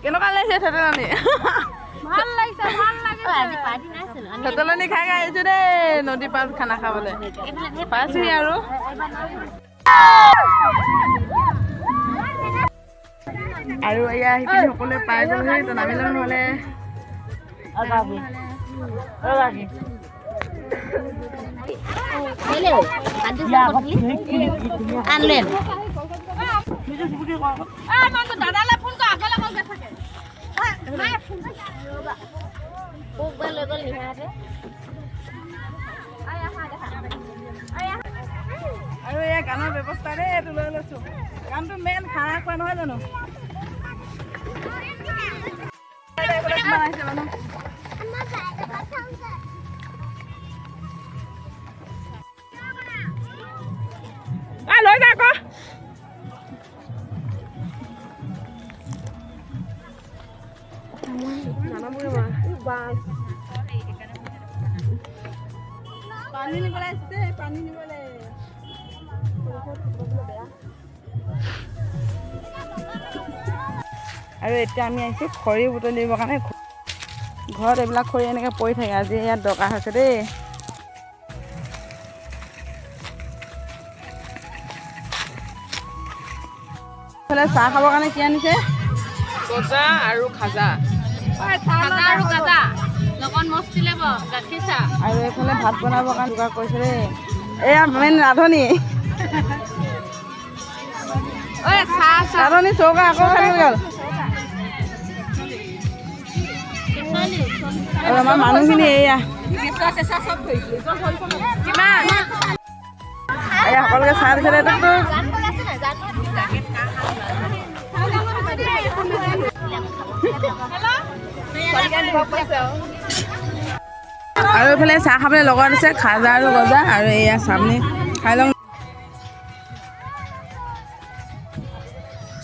কেনেকুৱা লাগিছে থেতেলনি? ভাল লাগিছে, ভাল লাগিছে। আজি পাৰ্টি নাই আছিল। থেতেলনি খাই আহিছো দেই নদী পাৰত খানা খাবলৈ। পাইছোহি আৰু। আৰু এয়া সেইখিনি সকলোৱে পাই গ'লহি তো নামিলে নহ'লে। আনলেন আৰু এয়া গানৰ ব্যৱস্থা দেই এইটো লৈ লৈছো। গানটো মেইন খানা খোৱা নহয় জানো? লৈ যা আকৌ। পানী নিবলৈ আহিছে, পানী নিবলৈ। আৰু এতিয়া আমি আহিছোঁ খৰি বুটলিবৰ কাৰণে। ঘৰত এইবিলাক খৰি এনেকৈ পৰি থাকে, আজি ইয়াত দৰকাৰ হৈছে দেই। চাহ খাবৰ কাৰণে কি আনিছে? গজা আৰু খাজা। খাজা আৰু গাজা লগত মস্তি ল'ব, গাখীৰ চাহ। আৰু এইফালে ভাত বনাবৰ কাৰণে যোগাৰ কৰিছে দেই। এয়া মেইন ৰান্ধনি। ৰান্ধনি চৌকা আকৌ খালি গ'ল। আৰু আমাৰ মানুহখিনি এয়া এয়া সকলোকে চাহ দিছে দেই। আৰু এইফালে চাহ খাবলৈ লগত আছে খাজা আৰু গজা আৰু এয়া চাটনি খাই লওঁ।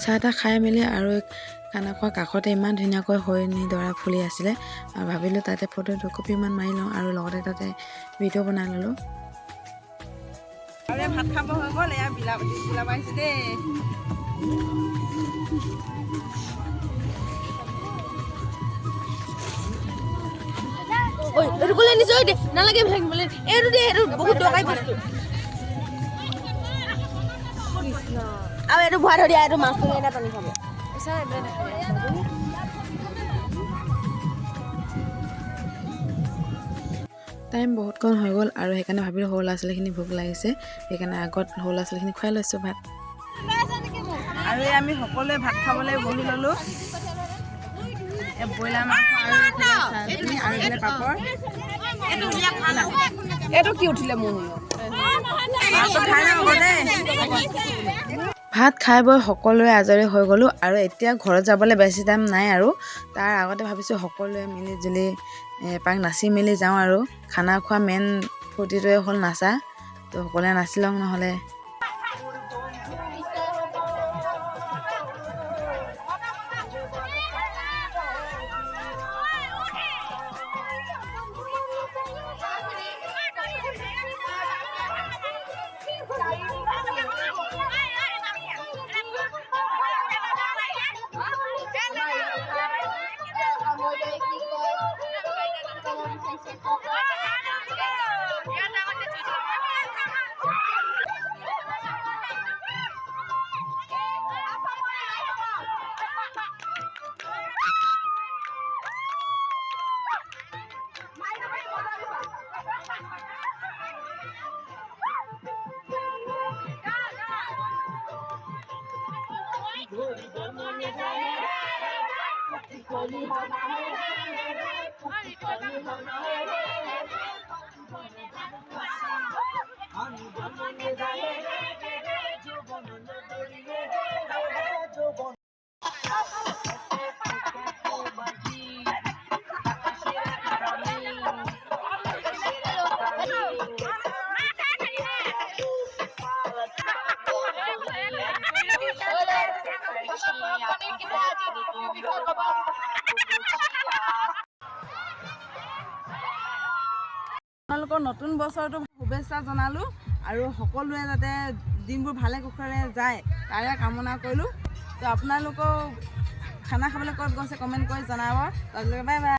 চাহ তাহ খাই মেলি আৰু খানা খোৱা কাষতে ইমান ধুনীয়াকৈ সৰিয়নি দৰা ফুলি আছিলে আৰু ভাবিলোঁ তাতে ফটো দুকপিমান মাৰি লওঁ আৰু লগতে তাতে ভিডিঅ' বনাই ল'লোঁ। আৰু ভাত খাব হৈ গ'ল। এয়া বিলাপ আহিছে দেই। এইটো ক'লে নিশ্চয় দে নালাগে ভাঙিবলৈ। এইটো দে, এইটো বহুত দৰকাৰী বস্তু। আৰু এইটো ভৰাই থৈ দিয়া, এইটো মাছটো এটা পানী খাব। টাইম বহুতকণ হৈ গ'ল আৰু সেইকাৰণে ভাবিলোঁ সৰু ল'ৰা ছোৱালীখিনি ভোক লাগিছে, সেইকাৰণে আগত সৰু ল'ৰা ছোৱালীখিনি খুৱাই লৈছোঁ ভাত। আৰু আমি সকলোৱে ভাত খাবলৈ বহি ল'লোঁ। ব্ৰইলাৰ মাংস আৰু চাটনি আৰু এইফালে পাপৰ। এইটো কি উঠিলে মোৰ? ভাত খাই বৈ সকলোৱে আজৰি হৈ গ'লোঁ আৰু এতিয়া ঘৰত যাবলৈ বেছি টাইম নাই আৰু তাৰ আগতে ভাবিছোঁ সকলোৱে মিলি জুলি এপাক নাচি মেলি যাওঁ আৰু খানা খোৱা মেইন ফূৰ্তিটোৱে হ'ল নাচা। তো সকলোৱে নাচি লওঁ নহ'লে। আপোনালোকৰ নতুন বছৰটো শুভেচ্ছা জনালোঁ আৰু সকলোৱে যাতে দিনবোৰ ভালে কুশলে যায় তাৰে কামনা কৰিলোঁ। তো আপোনালোকেও খানা খাবলৈ ক'ত গৈছে কমেণ্ট কৰি জনাব। তাৰলৈকে বাই বাই।